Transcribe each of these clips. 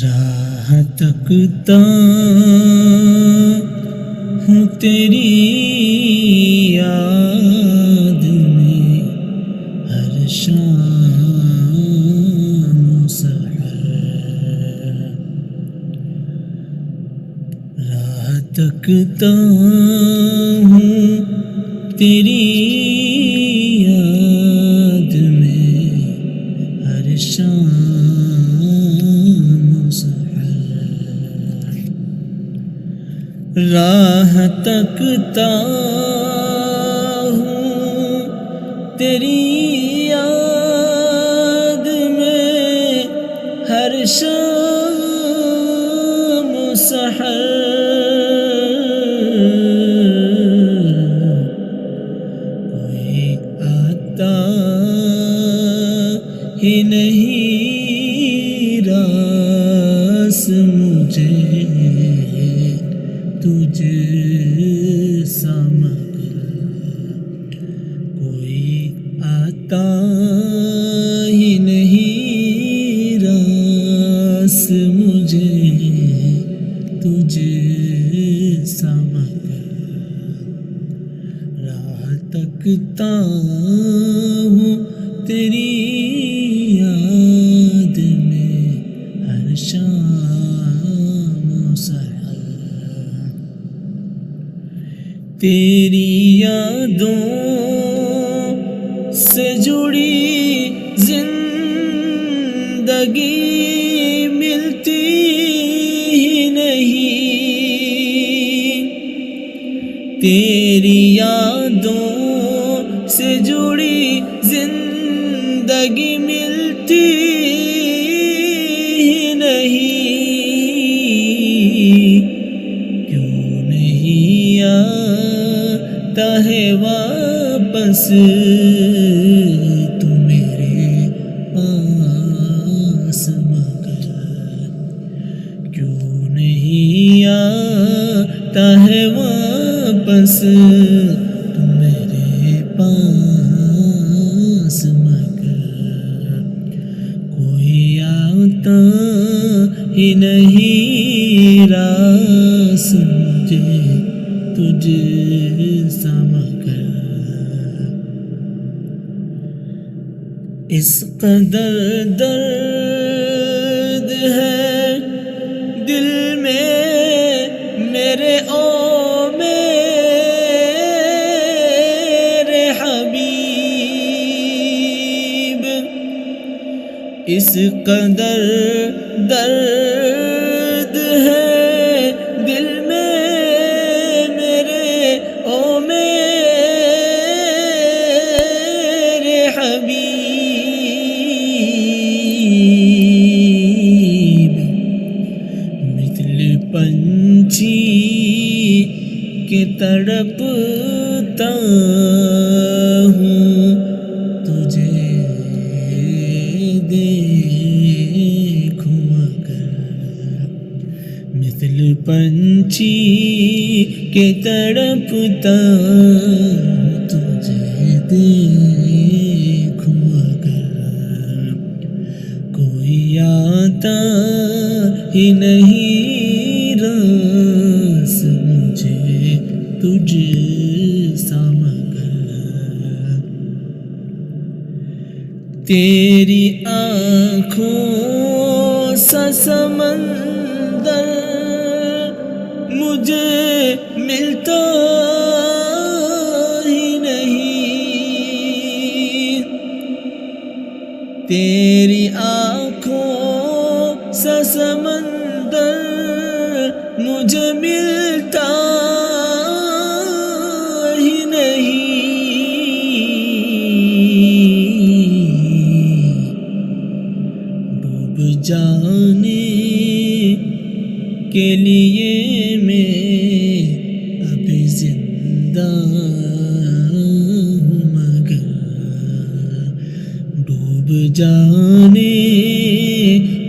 راہ تکتا ہوں تیری یاد میں ہر شام و سحر، راہ تکتا ہوں تیری یاد میں ہر شام و سحر، راہ تکتا ہوں تیری یاد میں ہر شام و سحر، کوئی آتا ہی نہیں راس مجھے تجھ سا مگر، کوئی آتا ہی نہیں راس مجھے تجھ سا مگر، راہ تکتا ہوں تیری یاد میں ہر شام و سحر، تیری یادوں سے جڑی زندگی ملتی ہی نہیں، تیری یادوں سے جڑی زندگی ملتی ہی نہیں، کیوں نہیں آتا ہے واپس تو میرے پاس مگر، کیوں نہیں آتا ہے واپس تو میرے پاس مگر، کوئی آتا ہی نہیں راس مجھے تجھ سا مگر، اس قدر درد ہے دل میں میرے او میرے حبیب، اس قدر درد ہے دل میں میرے او میرے حبیب، مثل پنچھی کے تڑپتا ہوں تجھے دیکھوں اگر، مثل پنچھی کے تڑپتا ہوں تجھے دیکھوں اگر، کوئی آتا ہی نہیں راس مجھے تجھ سا مگر، تیری آنکھوں سا سمندر مجھے ملتا ہی نہیں، تیری آنکھوں سا سمندر مجھے ملتا ہی نہیں، ڈوب جانے کے لیے میں اب زندہ ہوں مگر، ڈوب جانے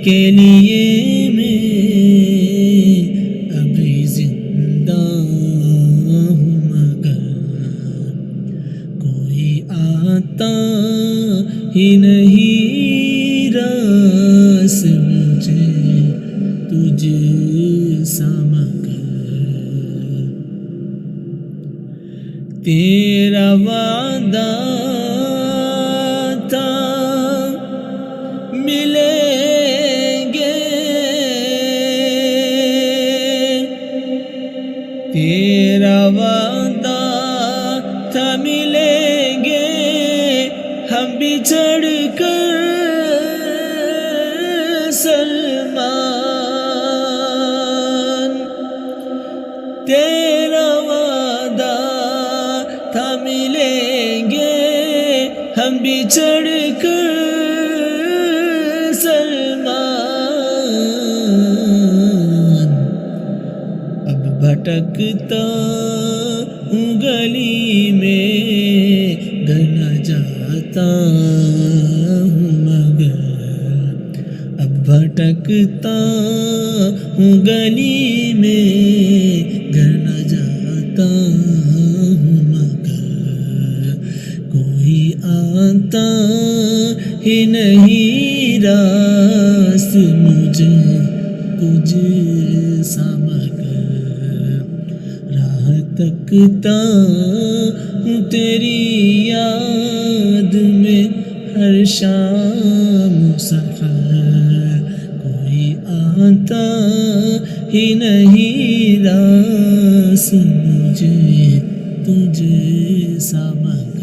کے لیے میں ابھی زندہ ہوں مگر، کوئی آتا ہی نہیں راس مجھے تجھ سا مگر تیرا وعدہ تھا ملیں گے، تیرا وعدہ تھا ملیں گے، ہم بچھڑ کر سلمان، تیرا وعدہ تھا ملیں گے، ہم بچھڑ کر سلمان، اب بھٹکتا ہوں گلی میں، گھر نہ جاتا ہوں مگر، اب بھٹکتا ہوں گلی میں، گھر نہ جاتا ہوں مگر، کوئی آتا ہی نہیں راست مجھے تجھ سا مگر، راہ تکتا ہوں تیری یاد میں ہر شام و سحر، کوئی آتا ہی نہیں راست مجھے تجھ سا مگر۔